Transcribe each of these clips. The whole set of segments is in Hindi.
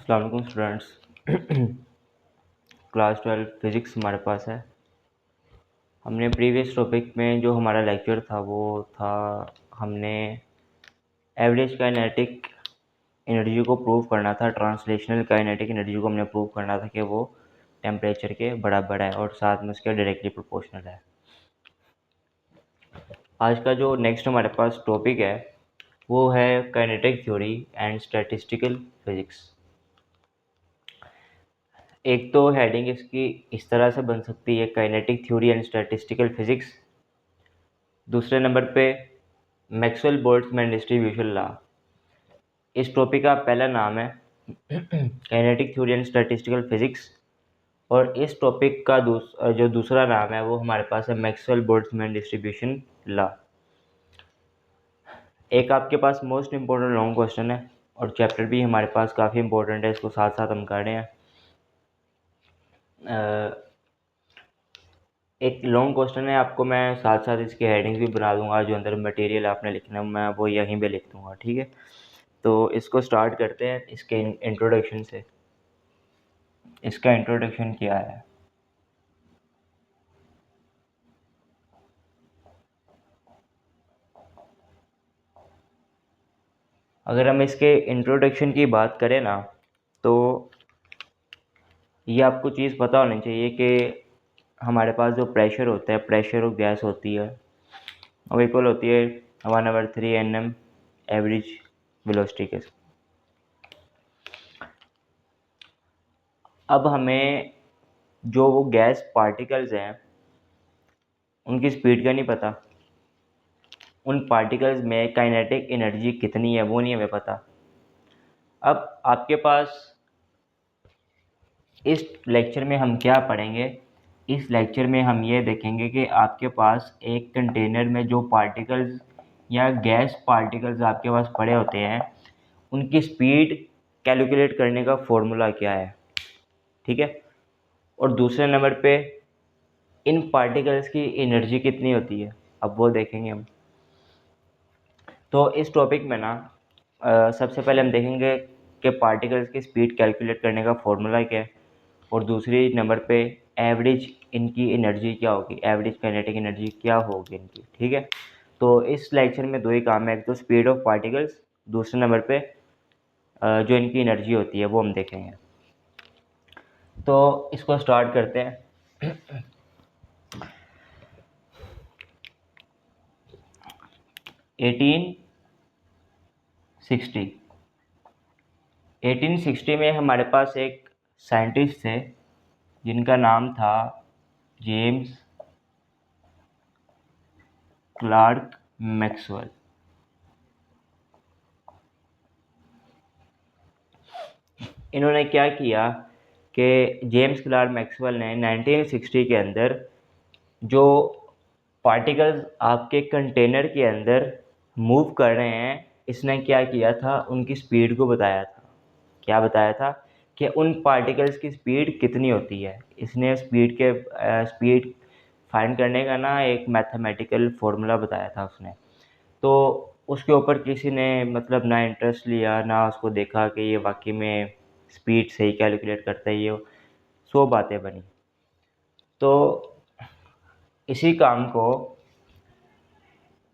अस्सलाम वालेकुम स्टूडेंट्स। क्लास 12 फिज़िक्स हमारे पास है। हमने प्रीवियस टॉपिक में जो हमारा लेक्चर था वो था, हमने एवरेज काइनेटिक एनर्जी को प्रूव करना था। ट्रांसलेशनल काइनेटिक एनर्जी को हमने प्रूव करना था कि वो टेम्परेचर के बराबर है और साथ में उसके डायरेक्टली प्रोपोर्शनल है। आज का जो नेक्स्ट हमारे पास टॉपिक है वो है kinetic theory and statistical physics. एक तो हेडिंग इसकी इस तरह से बन सकती है, kinetic theory and statistical physics. दूसरे नंबर पे मैक्सवेल बोल्ट्जमैन डिस्ट्रीब्यूशन लॉ। इस टॉपिक का पहला नाम है kinetic theory and statistical physics, और इस टॉपिक का जो दूसरा नाम है वो हमारे पास है मैक्सवेल बोल्ट्जमैन डिस्ट्रीब्यूशन लॉ। एक आपके पास मोस्ट इम्पोर्टेंट लॉन्ग क्वेश्चन है और चैप्टर भी हमारे पास काफ़ी इंपॉर्टेंट है, इसको साथ साथ हम कर रहे हैं। एक लॉन्ग क्वेश्चन है, आपको मैं साथ साथ इसकी हेडिंग भी बना दूंगा। जो अंदर मटेरियल आपने लिखना है मैं वो यहीं पे लिख दूंगा, ठीक है। तो इसको स्टार्ट करते हैं इसके इंट्रोडक्शन से। इसका इंट्रोडक्शन क्या है? अगर हम इसके इंट्रोडक्शन की बात करें ना, तो ये आपको चीज़ पता होनी चाहिए कि हमारे पास जो प्रेशर होता है, प्रेशर ऑफ गैस होती है, वो इक्वल होती है 1/3 NM एवरेज वेलोसिटी के। अब हमें जो वो गैस पार्टिकल्स हैं उनकी स्पीड का नहीं पता, उन पार्टिकल्स में काइनेटिक एनर्जी कितनी है वो नहीं हमें पता। अब आपके पास इस लेक्चर में हम क्या पढ़ेंगे? इस लेक्चर में हम ये देखेंगे कि आपके पास एक कंटेनर में जो पार्टिकल्स या गैस पार्टिकल्स आपके पास पड़े होते हैं उनकी स्पीड कैलकुलेट करने का फॉर्मूला क्या है, ठीक है। और दूसरे नंबर पे इन पार्टिकल्स की एनर्जी कितनी होती है, अब वो देखेंगे हम। तो इस टॉपिक में ना सबसे पहले हम देखेंगे कि पार्टिकल्स की स्पीड कैलकुलेट करने का फॉर्मूला क्या है, और दूसरी नंबर पे एवरेज इनकी एनर्जी क्या होगी, एवरेज काइनेटिक एनर्जी क्या होगी इनकी, ठीक है। तो इस लेक्चर में दो ही काम है, एक तो स्पीड ऑफ पार्टिकल्स, दूसरे नंबर पे जो इनकी एनर्जी होती है वो हम देखेंगे। तो इसको स्टार्ट करते हैं। 1860 में हमारे पास एक साइंटिस्ट थे जिनका नाम था जेम्स क्लार्क मैक्सवेल। इन्होंने क्या किया कि जेम्स क्लार्क मैक्सवेल ने 1960 के अंदर जो पार्टिकल्स आपके कंटेनर के अंदर मूव कर रहे हैं, इसने क्या किया था, उनकी स्पीड को बताया था। क्या बताया था कि उन पार्टिकल्स की स्पीड कितनी होती है। इसने स्पीड फाइंड करने का ना एक मैथमेटिकल फॉर्मूला बताया था उसने। तो उसके ऊपर किसी ने मतलब ना इंटरेस्ट लिया ना उसको देखा कि ये वाकई में स्पीड सही कैलकुलेट करता है, ये 100 बातें बनी। तो इसी काम को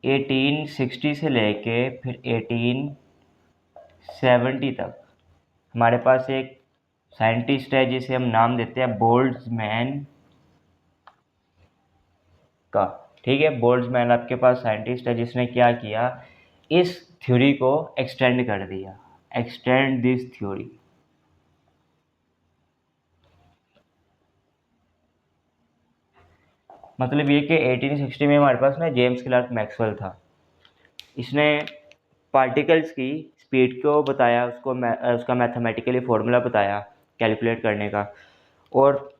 1860 से लेके फिर 1870 तक हमारे पास एक साइंटिस्ट है जिसे हम नाम देते हैं बोल्ट्जमैन का, ठीक है। बोल्ट्जमैन आपके पास साइंटिस्ट है जिसने क्या किया, इस थ्योरी को एक्सटेंड कर दिया, एक्सटेंड दिस थ्योरी। मतलब ये कि 1860 में हमारे पास ना जेम्स क्लार्क मैक्सवेल था। इसने पार्टिकल्स की स्पीड को बताया, उसका मैथमेटिकली फॉर्मूला बताया कैलकुलेट करने का। और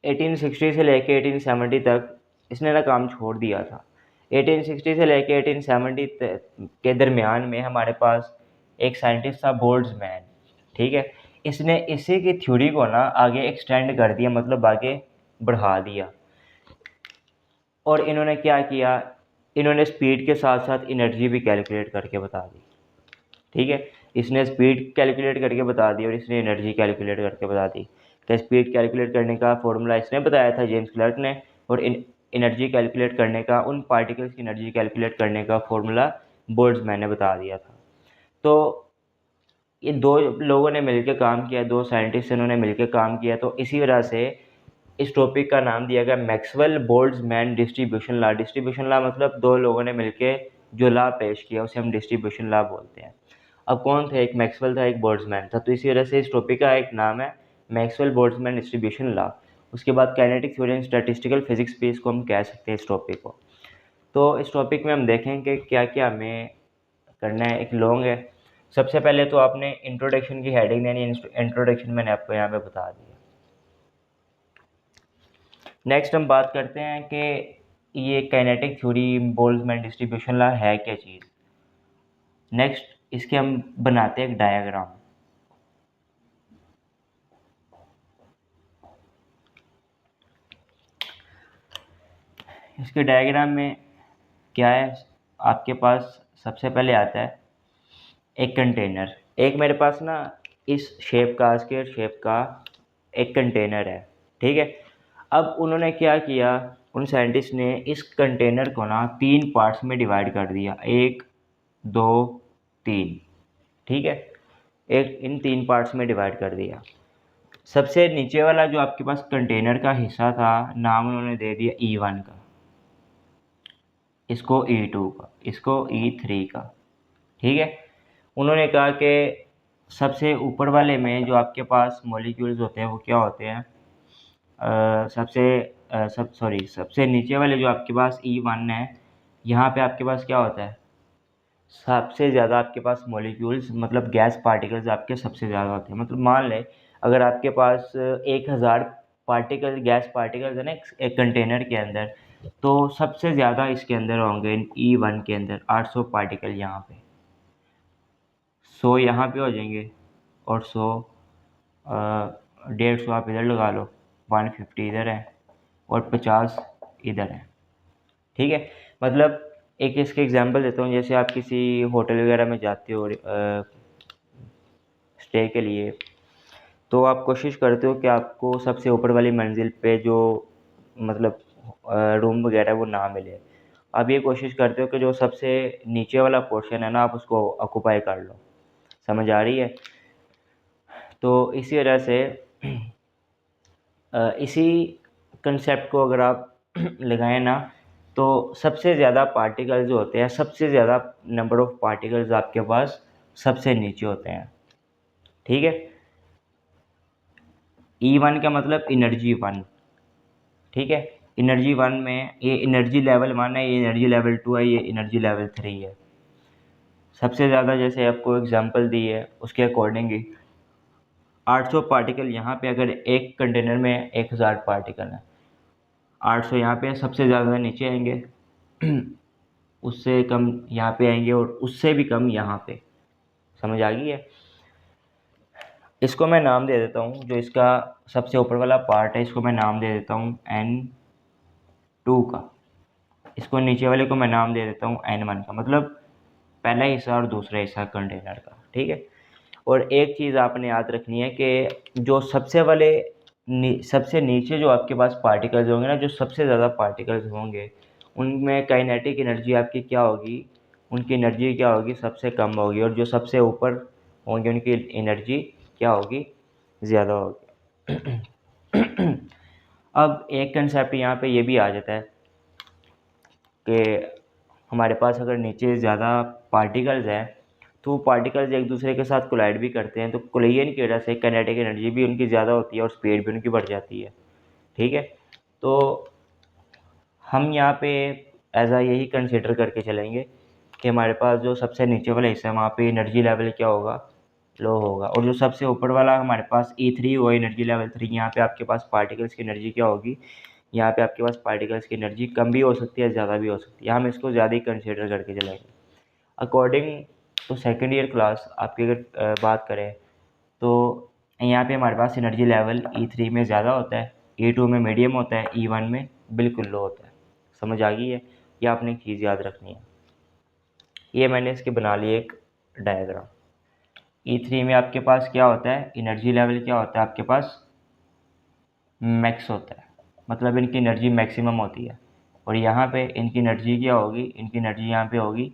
1860 से लेके 1870 तक इसने ना काम छोड़ दिया था। 1860 से लेके 1870 के दरमियान में हमारे पास एक साइंटिस्ट था बोल्ट्जमैन, ठीक है। इसने इसी की थ्योरी को ना आगे एक्सटेंड कर दिया, मतलब आगे बढ़ा दिया। और इन्होंने क्या किया, इन्होंने स्पीड के साथ साथ एनर्जी भी कैलकुलेट करके बता दी, ठीक है। इसने स्पीड कैलकुलेट करके बता दी और इसने एनर्जी कैलकुलेट करके बता दी। कि स्पीड कैलकुलेट करने का फॉर्मूला इसने बताया था जेम्स क्लर्क ने, और एनर्जी कैलकुलेट करने का, उन पार्टिकल्स की एनर्जी कैलकुलेट करने का फॉर्मूला बोल्ट्जमैन ने बता दिया था। तो ये दो लोगों ने मिलकर काम किया, दो साइंटिस्ट इन्होंने मिलकर काम किया, तो इसी वजह से इस टॉपिक का नाम दिया गया Maxwell Boltzmann distribution law. Distribution law मतलब दो लोगों ने मिलकर जो लॉ पेश किया उसे हम डिस्ट्रीब्यूशन लॉ बोलते हैं। अब कौन थे, एक मैक्सवेल था, एक बोल्ट्जमैन था, तो इसी वजह से इस टॉपिक का एक नाम है मैक्सवेल बोल्ट्जमैन डिस्ट्रीब्यूशन लॉ। उसके बाद kinetic theory and statistical physics भी इसको हम कह सकते हैं इस टॉपिक को। तो इस टॉपिक में हम देखेंगे क्या क्या हमें करना है। एक लॉन्ग है। सबसे पहले तो आपने इंट्रोडक्शन की हेडिंग देनी है, इंट्रोडक्शन मैंने आपको यहाँ पे बता दिया। नेक्स्ट हम बात करते हैं कि ये kinetic theory Boltzmann distribution law है क्या चीज़। नेक्स्ट इसके हम बनाते हैं एक डायग्राम। इसके डायग्राम में क्या है, आपके पास सबसे पहले आता है एक कंटेनर। एक मेरे पास ना इस शेप का, स्क्वायर शेप का एक कंटेनर है, ठीक है। अब उन्होंने क्या किया, उन साइंटिस्ट ने इस कंटेनर को ना 3 पार्ट्स में डिवाइड कर दिया, 1 2 3, ठीक है। एक इन 3 पार्ट्स में डिवाइड कर दिया। सबसे नीचे वाला जो आपके पास कंटेनर का हिस्सा था, नाम उन्होंने दे दिया E1 का, इसको E2 का, इसको E3 का, ठीक है। उन्होंने कहा कि सबसे ऊपर वाले में जो आपके पास मॉलिक्यूल्स होते हैं वो क्या होते हैं, सबसे नीचे वाले जो आपके पास E1 है, यहाँ पे आपके पास क्या होता है, सबसे ज़्यादा आपके पास मॉलिक्यूल्स मतलब गैस पार्टिकल्स आपके सबसे ज़्यादा होते हैं। मतलब मान लें अगर आपके पास 1000 पार्टिकल गैस पार्टिकल्स है ना एक कंटेनर के अंदर, तो सबसे ज़्यादा इसके अंदर होंगे E1 के अंदर 800 पार्टिकल, यहाँ पे 100 यहाँ पे हो जाएंगे, और 100 150 आप इधर लगा लो, 150 इधर है और 50 इधर है, ठीक है। मतलब एक इसके एग्जांपल देता हूँ, जैसे आप किसी होटल वगैरह में जाते हो स्टे के लिए, तो आप कोशिश करते हो कि आपको सबसे ऊपर वाली मंजिल पे जो मतलब रूम वगैरह वो ना मिले। आप ये कोशिश करते हो कि जो सबसे नीचे वाला पोर्शन है ना आप उसको ऑक्यूपाई कर लो। समझ आ रही है। तो इसी वजह से इसी कंसेप्ट को अगर आप लगाएं ना, तो सबसे ज़्यादा पार्टिकल्स जो होते हैं, सबसे ज़्यादा नंबर ऑफ़ पार्टिकल्स आपके पास सबसे नीचे होते हैं, ठीक है। E1 का मतलब एनर्जी 1, ठीक है। एनर्जी 1 में ये एनर्जी लेवल 1 है, ये एनर्जी लेवल 2 है, ये एनर्जी लेवल 3 है। सबसे ज़्यादा जैसे आपको एग्जांपल दी है उसके अकॉर्डिंग ही 800 पार्टिकल यहाँ पे, अगर एक कंटेनर में 1000 पार्टिकल है, 800 यहाँ पे सबसे ज़्यादा नीचे आएंगे, उससे कम यहाँ पे आएंगे और उससे भी कम यहाँ पे। समझ आ गई है। इसको मैं नाम दे देता हूँ, जो इसका सबसे ऊपर वाला पार्ट है इसको मैं नाम दे देता हूँ N2 का, इसको नीचे वाले को मैं नाम दे देता हूँ N1 का, मतलब पहला हिस्सा और दूसरा हिस्सा कंटेनर का, ठीक है। और एक चीज़ आपने याद रखनी है कि जो सबसे नीचे जो आपके पास पार्टिकल्स होंगे ना, जो सबसे ज़्यादा पार्टिकल्स होंगे, उनमें काइनेटिक एनर्जी आपकी क्या होगी, उनकी एनर्जी क्या होगी, सबसे कम होगी, और जो सबसे ऊपर होंगे उनकी एनर्जी क्या होगी, ज़्यादा होगी। अब एक कंसेप्ट यहाँ पे ये भी आ जाता है कि हमारे पास अगर नीचे ज़्यादा पार्टिकल्स हैं तो वो पार्टिकल्स एक दूसरे के साथ कोलाइड भी करते हैं, तो कोलिजन की वजह से काइनेटिक एनर्जी भी उनकी ज़्यादा होती है और स्पीड भी उनकी बढ़ जाती है, ठीक है। तो हम यहाँ पे ऐसा यही कंसिडर करके चलेंगे कि हमारे पास जो सबसे नीचे वाला हिस्सा है वहाँ पे एनर्जी लेवल क्या होगा, लो होगा, और जो सबसे ऊपर वाला हमारे पास E3 हुआ एनर्जी लेवल 3, यहाँ पे आपके पास पार्टिकल्स की एनर्जी क्या होगी, यहाँ पे आपके पास पार्टिकल्स की एनर्जी कम भी हो सकती है, ज़्यादा भी हो सकती है। हम इसको ज़्यादा ही कंसिडर करके चलेंगे। According to second year class आपकी अगर बात करें तो यहाँ पे हमारे पास एनर्जी लेवल E3 में ज़्यादा होता है, E2 में मीडियम होता है, E1 में बिल्कुल लो होता है। समझ आ गई है। ये आपने एक चीज़ याद रखनी है। ये मैंने इसके बना ली एक डायग्राम। E3 में आपके पास क्या होता है, एनर्जी लेवल क्या होता है आपके पास, मैक्स होता है, मतलब इनकी एनर्जी मैक्सिमम होती है। और यहाँ पे इनकी एनर्जी क्या होगी, इनकी एनर्जी यहाँ पे होगी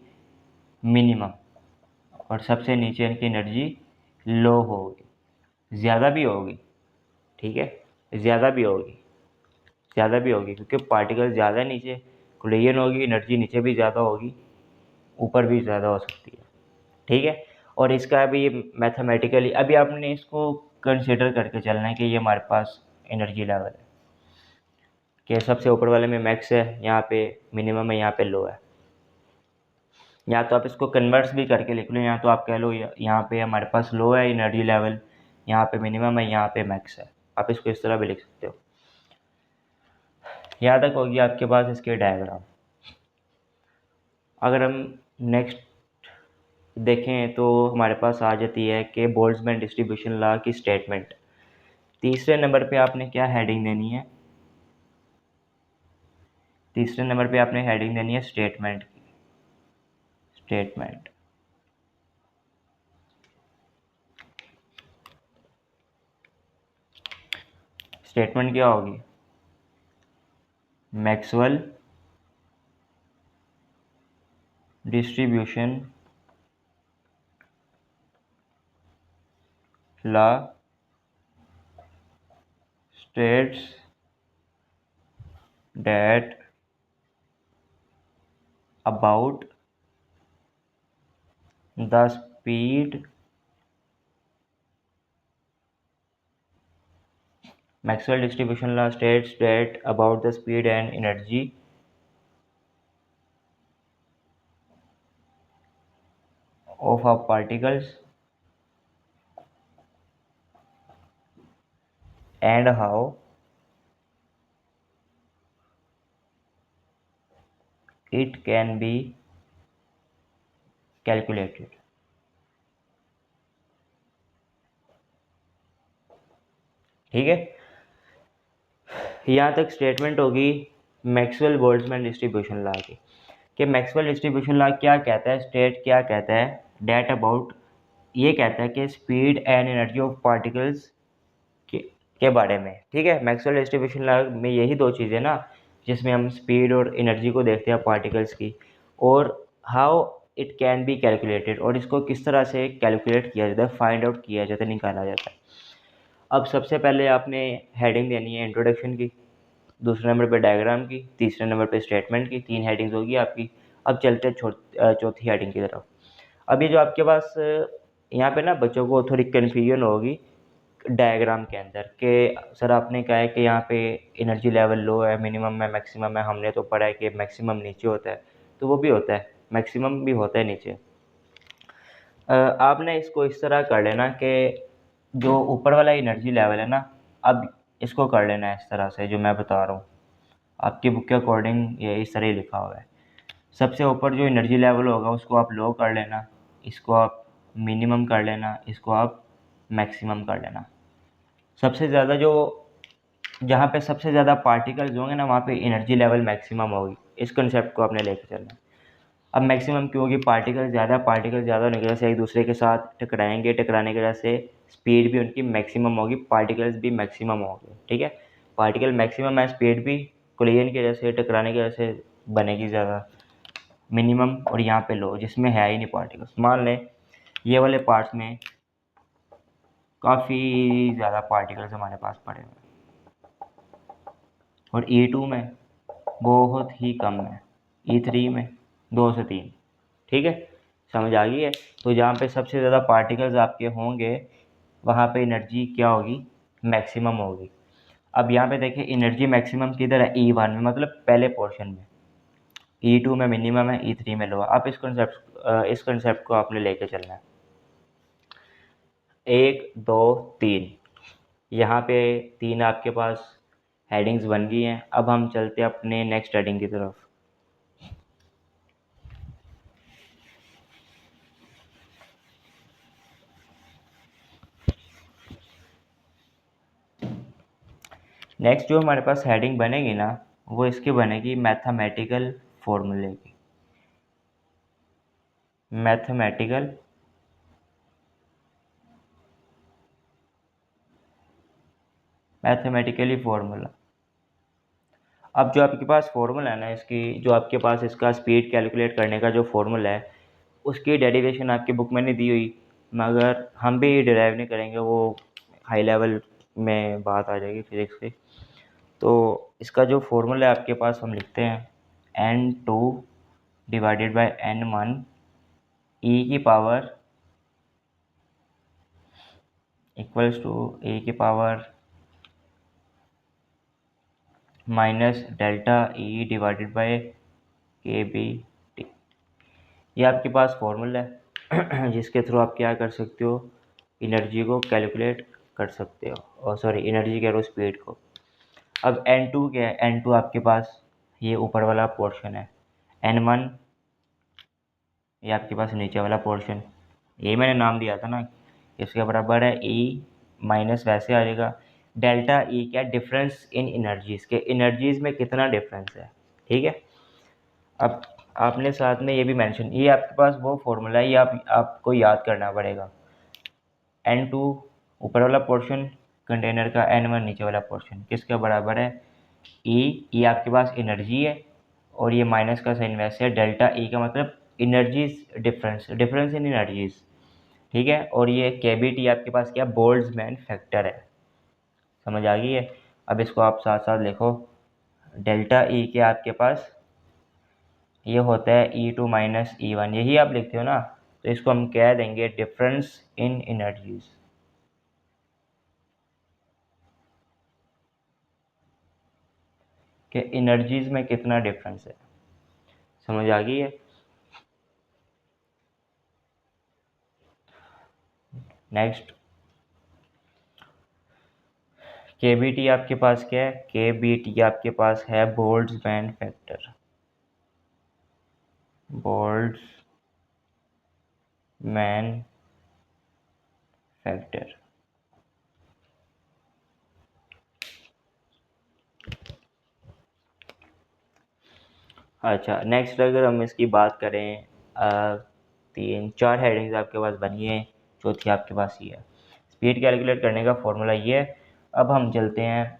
मिनिमम, और सबसे नीचे इनकी एनर्जी लो होगी, ज़्यादा भी होगी, ठीक है, ज़्यादा भी होगी क्योंकि पार्टिकल ज़्यादा नीचे कोलिजन होगी, एनर्जी नीचे भी ज़्यादा होगी, ऊपर भी ज़्यादा हो सकती है, ठीक है। और इसका अभी मैथमेटिकली अभी आपने इसको कंसिडर करके चलना है कि ये हमारे पास एनर्जी लेवल है कि सबसे ऊपर वाले में मैक्स है, यहाँ पे मिनिमम है, यहाँ पे लो है। या तो आप इसको कन्वर्स भी करके लिख लो, या तो आप कह लो यहाँ पे हमारे पास लो है एनर्जी लेवल, यहाँ पे मिनिमम है, यहाँ पे मैक्स है, आप इसको इस तरह भी लिख सकते हो। यहाँ तक होगी आपके पास इसके डायग्राम। अगर हम नेक्स्ट देखें तो हमारे पास आ जाती है कि बोल्ट्जमैन डिस्ट्रीब्यूशन लॉ की स्टेटमेंट। तीसरे नंबर पे आपने क्या हेडिंग देनी है, तीसरे नंबर पे आपने हेडिंग देनी है स्टेटमेंट की। स्टेटमेंट स्टेटमेंट क्या होगी, Maxwell distribution law states that about the speed, Maxwell distribution law states that about the speed and energy of a particles and how it can be calculated। ठीक है, यहाँ तक स्टेटमेंट होगी मैक्सवेल बोल्ट्जमैन डिस्ट्रीब्यूशन लॉ की, कि मैक्सवेल डिस्ट्रीब्यूशन लॉ क्या कहता है, स्टेट क्या कहता है, डेट अबाउट ये कहता है कि speed and energy of particles के, के बारे में। ठीक है, मैक्सवेल डिस्ट्रीब्यूशन लॉ में यही दो चीज़ें ना, जिसमें हम स्पीड और एनर्जी को देखते हैं पार्टिकल्स की, और how it can be calculated, और इसको किस तरह से कैलकुलेट किया जाता है, फाइंड आउट किया जाता है, निकाला जाता है। अब सबसे पहले आपने हेडिंग देनी है इंट्रोडक्शन की, दूसरे नंबर पे डायग्राम की, तीसरे नंबर पे स्टेटमेंट की, 3 हेडिंग्स होगी आपकी। अब चलते हैं चौथी हेडिंग की तरफ। अभी जो आपके पास यहाँ पे ना बच्चों को थोड़ी कन्फ्यूजन होगी डायग्राम के अंदर कि सर आपने कहा है कि यहाँ पे एनर्जी लेवल लो है, मिनिमम है, मैक्सिमम है, हमने तो पढ़ा है कि मैक्सिमम नीचे होता है, तो वो भी होता है, मैक्सिमम भी होता है नीचे। आपने इसको इस तरह कर लेना कि जो ऊपर वाला एनर्जी लेवल है ना, अब इसको कर लेना है इस तरह से जो मैं बता रहा हूँ, आपकी बुक के अकॉर्डिंग ये इस तरह ही लिखा हुआ है। सबसे ऊपर जो एनर्जी लेवल होगा उसको आप लो कर लेना, इसको आप मिनिमम कर लेना, इसको आप मैक्सिमम कर लेना। सबसे ज़्यादा जो जहाँ पे सबसे ज़्यादा पार्टिकल्स होंगे ना, वहाँ पे एनर्जी लेवल मैक्सिमम होगी। इस कंसेप्ट को आपने लेकर चलना है। अब मैक्सिमम क्यों होगी, पार्टिकल ज़्यादा होने की वजह से एक दूसरे के साथ टकराएंगे, टकराने की वजह से स्पीड भी उनकी मैक्सिमम होगी, पार्टिकल्स भी मैक्सिमम होंगे। ठीक है, पार्टिकल मैक्सिमम है, स्पीड भी कोलिजन की वजह से, टकराने की वजह से बनेगी ज़्यादा, मिनिमम और यहाँ पे लो, जिसमें है ही नहीं पार्टिकल्स। मान लें ये वाले पार्ट्स में काफ़ी ज़्यादा पार्टिकल्स हमारे पास पड़े हुए हैं और E2 में बहुत ही कम है, E3 में 2 से 3। ठीक है, समझ आ गई है। तो जहाँ पे सबसे ज़्यादा पार्टिकल्स आपके होंगे वहाँ पे एनर्जी क्या होगी, मैक्सिमम होगी। अब यहाँ पे देखिए एनर्जी मैक्सिमम किधर है, E1 में, मतलब पहले पोर्शन में। E2 में मिनिमम है, E3 में लो है। आप इस कंसेप्ट को आपने लेके चलना है। 1 2 3, यहाँ पे 3 आपके पास हेडिंग्स बन गई हैं। अब हम चलते हैं अपने नेक्स्ट हेडिंग की तरफ। नेक्स्ट जो हमारे पास हेडिंग बनेगी ना, वो इसकी बनेगी मैथमेटिकल फॉर्मूले की। Mathematical mathematically formula. अब जो आपके पास फॉर्मूला है ना, इसकी जो आपके पास इसका स्पीड कैलकुलेट करने का जो फॉर्मूला है, उसकी डेरिवेशन आपकी बुक में नहीं दी हुई, मगर हम भी डिराइव नहीं करेंगे, वो हाई लेवल में बात आ जाएगी फिज़िक्स की। तो इसका जो फॉर्मूला है आपके पास, हम लिखते हैं n2 divided by n1 e की पावर इक्वल्स टू e की power minus delta E divided by के बी टी। ये आपके पास फॉर्मूला है जिसके थ्रू आप क्या कर सकते हो, एनर्जी को कैलकुलेट कर सकते हो, और सॉरी एनर्जी कह रहे हो, स्पीड को। अब n2 क्या है, n2 आपके पास ये ऊपर वाला पोर्शन है, n1 ये आपके पास नीचे वाला पोर्शन, ये मैंने नाम दिया था ना, इसके बराबर है ई माइनस वैसे आ जाएगा डेल्टा ई, क्या डिफरेंस इन एनर्जीज़ के, एनर्जीज़ में कितना डिफरेंस है, ठीक है। अब आपने साथ में ये भी मेंशन, ये आपके पास वो फॉर्मूला है, ये आपको याद करना पड़ेगा। n2 ऊपर वाला पोर्शन कंटेनर का, n1 नीचे वाला पोर्शन, किसके बराबर है ई आपके पास एनर्जी है, और ये माइनस का साइन वैसे है, डेल्टा ई का मतलब एनर्जीज डिफरेंस इन एनर्जीज, ठीक है। और ये केबीटी आपके पास क्या, बोल्ट्जमैन फैक्टर है, समझ आ गई है। अब इसको आप साथ साथ लिखो, डेल्टा ई के आपके पास ये होता है E2 माइनस E1, यही आप लिखते हो ना, तो इसको हम कह देंगे डिफरेंस इन एनर्जीज, कि एनर्जीज में कितना डिफरेंस है, समझ आ गई है। नेक्स्ट केबीटी आपके पास क्या है, केबीटी आपके पास है बोल्ट्जमैन फैक्टर, बोल्ट्जमैन फैक्टर। अच्छा, नेक्स्ट अगर हम इसकी बात करें, 3-4 हेडिंग्स आपके पास बनी है, चौथी आपके पास ये है, स्पीड कैलकुलेट करने का फॉर्मूला ये है। अब हम चलते हैं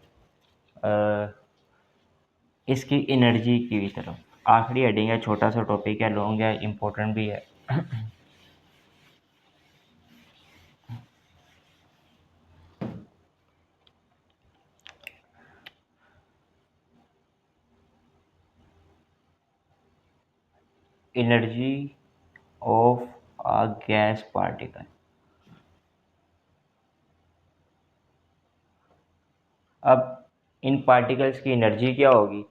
इसकी एनर्जी की तरफ, आखिरी हेडिंग है, छोटा सा टॉपिक है, लॉन्ग है, इम्पोर्टेंट भी है। Energy of a gas particle. अब इन पार्टिकल्स की एनर्जी क्या होगी,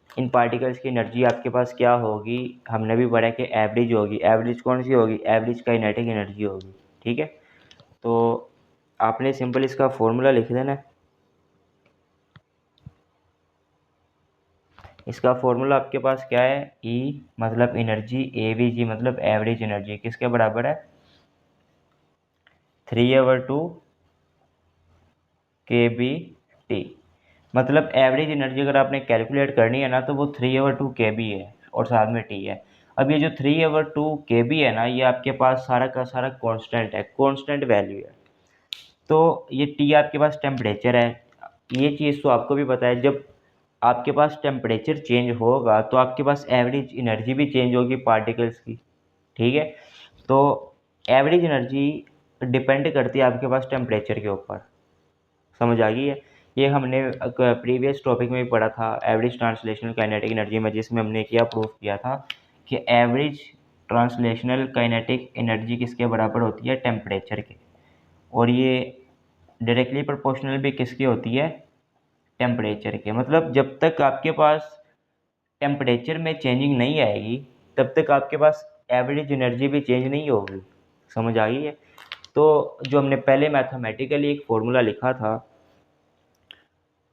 इन पार्टिकल्स की एनर्जी आपके पास क्या होगी, हमने भी पढ़ा कि एवरेज होगी। एवरेज कौन सी होगी, एवरेज काइनेटिक एनर्जी होगी, ठीक है। तो आपने सिंपल इसका फॉर्मूला लिख देना है। इसका फॉर्मूला आपके पास क्या है, E मतलब एनर्जी, AVG मतलब एवरेज एनर्जी, किसके बराबर है 3/2 kBT। मतलब एवरेज एनर्जी अगर आपने कैलकुलेट करनी है ना, तो वो 3/2 kB है, और साथ में T है। अब ये जो 3/2 kB है ना, ये आपके पास सारा का सारा कांस्टेंट है, कांस्टेंट वैल्यू है। तो ये T आपके पास टेम्परेचर है, ये चीज़ तो आपको भी पता है, जब आपके पास टेम्परेचर चेंज होगा तो आपके पास एवरेज एनर्जी भी चेंज होगी पार्टिकल्स की, ठीक है। तो एवरेज एनर्जी डिपेंड करती है आपके पास टेम्परेचर के ऊपर, समझ आ गई है। ये हमने प्रीवियस टॉपिक में भी पढ़ा था, एवरेज ट्रांसलेशनल काइनेटिक एनर्जी में, जिसमें हमने क्या प्रूफ किया था कि एवरेज ट्रांसलेशनल काइनेटिक एनर्जी किसके बराबर होती है, टेम्परेचर के। और ये डायरेक्टली प्रोपोर्शनल भी किसकी होती है, टेम्परेचर के। मतलब जब तक आपके पास टेम्परेचर में चेंजिंग नहीं आएगी, तब तक आपके पास एवरेज एनर्जी भी चेंज नहीं होगी, समझ आ गई है। तो जो हमने पहले मैथमेटिकली एक फॉर्मूला लिखा था,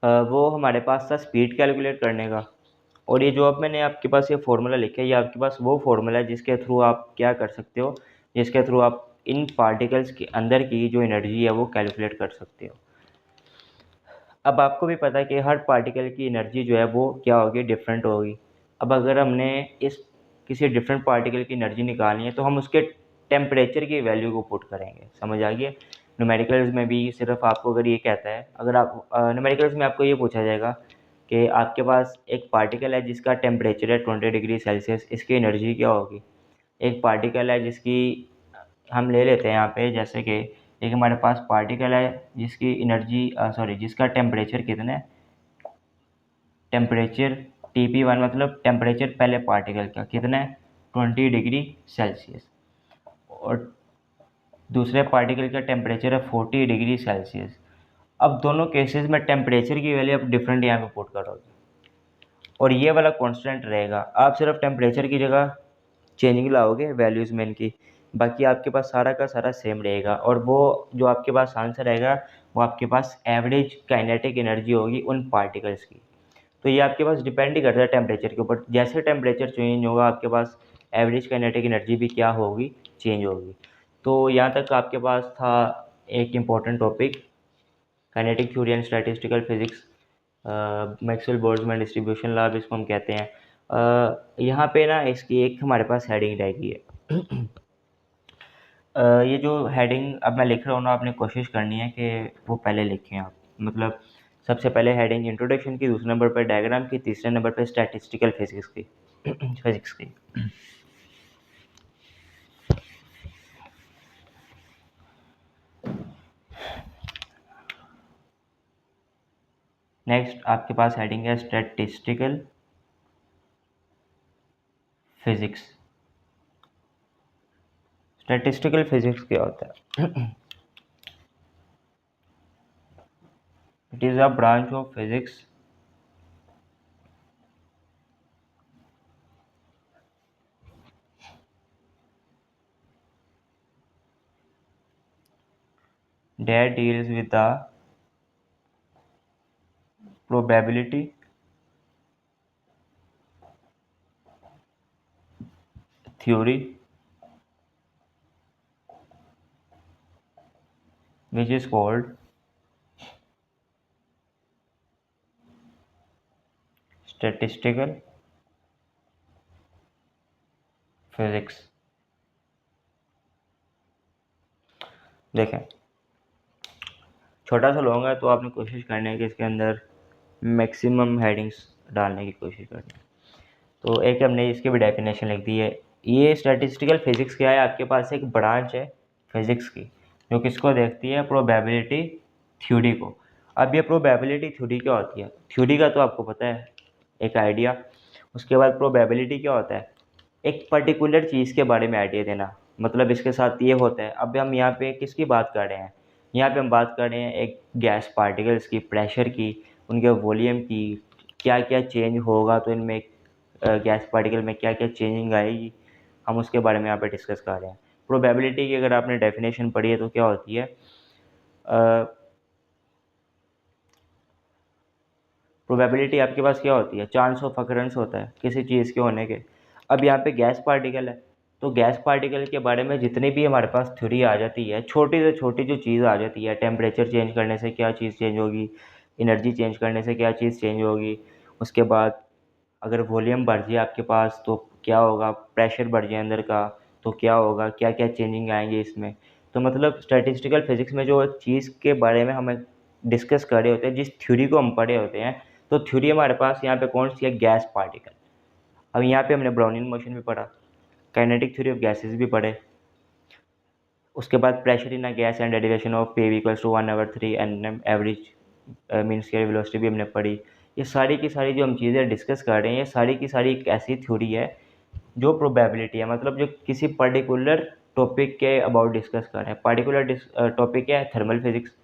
वो हमारे पास था स्पीड कैलकुलेट करने का। और ये जो अब मैंने आपके पास ये फार्मूला लिखा है, ये आपके पास वो फार्मूला है जिसके थ्रू आप क्या कर सकते हो, जिसके थ्रू आप इन पार्टिकल्स के अंदर की जो एनर्जी है वो कैलकुलेट कर सकते हो। अब आपको भी पता है कि हर पार्टिकल की एनर्जी जो है वो क्या होगी, डिफरेंट होगी। अब अगर हमने इस किसी डिफरेंट पार्टिकल की एनर्जी निकालनी है, तो हम उसके टेम्परेचर की वैल्यू को पुट करेंगे, समझ आ गया। न्यूमेरिकल्स में भी सिर्फ आपको अगर ये कहता है, अगर आप न्यूमेरिकल्स में आपको ये पूछा जाएगा कि आपके पास एक पार्टिकल है जिसका टेम्परेचर है 20 डिग्री सेल्सियस, इसकी एनर्जी क्या होगी। एक पार्टिकल है जिसकी हम ले लेते हैं यहाँ पे, जैसे कि एक हमारे पास पार्टिकल है जिसकी एनर्जी जिसका टेम्परेचर कितना है, टेम्परेचर TP1 मतलब टेम्परेचर पहले पार्टिकल का कितना है 20 डिग्री सेल्सियस, और दूसरे पार्टिकल का टेम्परेचर है 40 डिग्री सेल्सियस। अब दोनों केसेस में टेम्परेचर की वैल्यू आप डिफरेंट यहाँ पे पुट करोगे और ये वाला कांस्टेंट रहेगा। आप सिर्फ टेम्परेचर की जगह चेंजिंग लाओगे वैल्यूज़ में इनकी, बाकी आपके पास सारा का सारा सेम रहेगा, और वो जो आपके पास आंसर रहेगा वो आपके पास एवरेज काइनेटिक एनर्जी होगी उन पार्टिकल्स की। तो ये आपके पास डिपेंड ही करता है टेम्परेचर के ऊपर, जैसे टेम्परेचर चेंज होगा आपके पास एवरेज काइनेटिक एनर्जी भी क्या होगी, चेंज होगी। तो यहाँ तक आपके पास था एक important topic, kinetic theory and statistical physics, Maxwell Boltzmann distribution law इसको हम कहते हैं। यहाँ पे ना इसकी एक हमारे पास हेडिंग रहेगी है। ये जो हेडिंग अब मैं लिख रहा हूँ ना, आपने कोशिश करनी है कि वो पहले लिखें आप, मतलब सबसे पहले हेडिंग इंट्रोडक्शन की, दूसरे नंबर पर डायग्राम की, तीसरे नंबर पर स्टैटिस्टिकल फिजिक्स की। फिजिक्स की नेक्स्ट आपके पास हेडिंग है स्टैटिस्टिकल फिजिक्स। स्टैटिस्टिकल फिजिक्स क्या होता है? It is a branch of physics that deals with the probability theory which is called statistical physics। देखें छोटा सा लॉन्ग है तो आपने कोशिश करनी है कि इसके अंदर मैक्सिमम हेडिंग्स डालने की कोशिश करनी है। तो एक हमने इसकी भी डेफिनेशन लिख दी है। ये स्टैटिस्टिकल फिजिक्स क्या है, आपके पास एक ब्रांच है फिजिक्स की जो किसको देखती है, प्रोबेबिलिटी थ्योरी को। अब ये प्रोबेबिलिटी थ्योरी क्या होती है, थ्योरी का तो आपको पता है एक आइडिया, उसके बाद प्रोबेबिलिटी क्या होता है, एक पर्टिकुलर चीज़ के बारे में आइडिया देना, मतलब इसके साथ ये होता है। अब हम यहाँ पे किसकी बात कर रहे हैं, यहाँ पे हम बात कर रहे हैं एक गैस पार्टिकल्स की, प्रेशर की, उनके वॉल्यूम की, क्या क्या चेंज होगा तो इनमें गैस पार्टिकल में क्या क्या चेंजिंग आएगी, हम उसके बारे में यहाँ पे डिस्कस कर रहे हैं। प्रोबेबिलिटी की अगर आपने डेफिनेशन पढ़ी है तो क्या होती है, प्रोबेबिलिटी आपके पास क्या होती है, चांस ऑफ अकरेंस होता है किसी चीज़ के होने के। अब यहाँ पे गैस पार्टिकल है तो गैस पार्टिकल के बारे में जितनी भी हमारे पास थ्योरी आ जाती है, छोटी से छोटी जो चीज़ आ जाती है, टेम्परेचर चेंज करने से क्या चीज़ चेंज होगी, एनर्जी चेंज करने से क्या चीज़ चेंज होगी, उसके बाद अगर वॉल्यूम बढ़ जाए आपके पास तो क्या होगा, प्रेशर बढ़ जाए अंदर का तो क्या होगा, क्या क्या चेंजिंग आएंगे इसमें। तो मतलब स्टैटिस्टिकल फिजिक्स में जो चीज़ के बारे में हमें डिस्कस कर रहे होते हैं, जिस थ्योरी को हम पढ़े होते हैं, तो थ्योरी हमारे पास यहाँ पे कौन सी है, गैस पार्टिकल। अब यहाँ पे हमने ब्राउनिन मोशन भी पढ़ा, काइनेटिक थ्योरी ऑफ गैसेस भी पढ़े, उसके बाद pressure in a gas and derivation of P equals to 1/3 n average mean square velocity भी हमने पढ़ी। ये सारी की सारी जो हम चीज़ें डिस्कस कर रहे हैं, ये सारी की सारी एक ऐसी थ्योरी है जो प्रोबेबिलिटी है, मतलब जो किसी पर्टिकुलर टॉपिक के अबाउट डिस्कस कर रहे हैं। पर्टिकुलर टॉपिक क्या है, थर्मल फिजिक्स,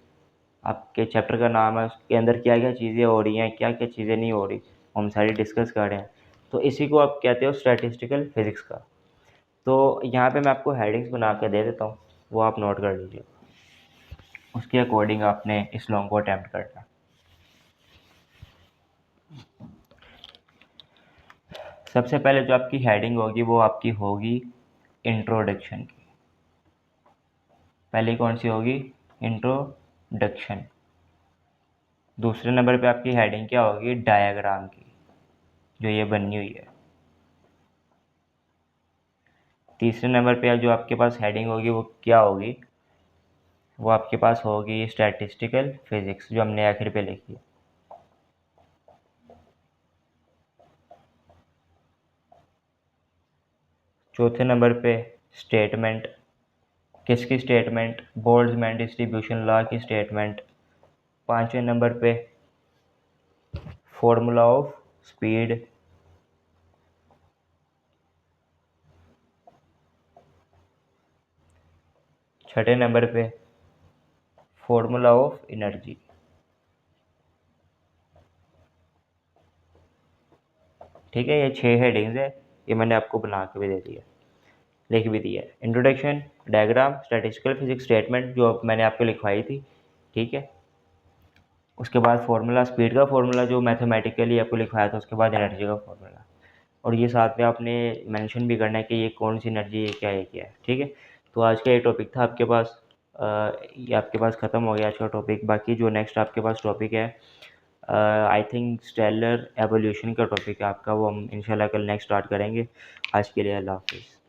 आपके चैप्टर का नाम है, उसके अंदर क्या क्या चीज़ें हो रही हैं, क्या क्या चीज़ें नहीं हो रही, हम सारी डिस्कस कर रहे हैं। तो इसी को आप कहते हो स्टैटिस्टिकल फिजिक्स का। तो यहाँ पे मैं आपको हेडिंग्स बना के दे देता हूँ, वो आप नोट कर लीजिए, उसके अकॉर्डिंग आपने इस लॉन्ग को अटैम्प्ट करना। सबसे पहले जो आपकी हेडिंग होगी वो आपकी होगी इंट्रोडक्शन की। पहली कौन सी होगी, इंट्रोडक्शन। दूसरे नंबर पे आपकी हेडिंग क्या होगी, डायग्राम की, जो ये बनी हुई है। तीसरे नंबर पे जो आपके पास हेडिंग होगी वो क्या होगी, वो आपके पास होगी स्टैटिस्टिकल फिजिक्स, जो हमने आखिर पे लिखी है। चौथे नंबर पे स्टेटमेंट। किसकी स्टेटमेंट? बोल्ट्जमैन डिस्ट्रीब्यूशन लॉ की स्टेटमेंट। पाँचवें नंबर पे फॉर्मूला ऑफ स्पीड। छठे नंबर पे फॉर्मूला ऑफ एनर्जी। ठीक है, ये 6 हेडिंग्स है, ये मैंने आपको बना के भी दे दिया, लिख भी दिया है। Introduction, diagram, statistical physics statement जो मैंने आपको लिखवाई थी, ठीक है। उसके बाद फार्मूला, स्पीड का फार्मूला जो मैथमेटिकली आपको लिखवाया था, उसके बाद एनर्जी का फार्मूला, और ये साथ में आपने मेंशन भी करना है कि ये कौन सी एनर्जी है, क्या है, ठीक है। तो आज का ये टॉपिक था आपके पास, ये आपके पास ख़त्म हो गया आज का टॉपिक। बाकी जो नेक्स्ट आपके पास टॉपिक है, आई थिंक स्टेलर एवोल्यूशन का टॉपिक है आपका, वो हम इंशाल्लाह कल नेक्स्ट स्टार्ट करेंगे। आज के लिए अल्लाह हाफिज़।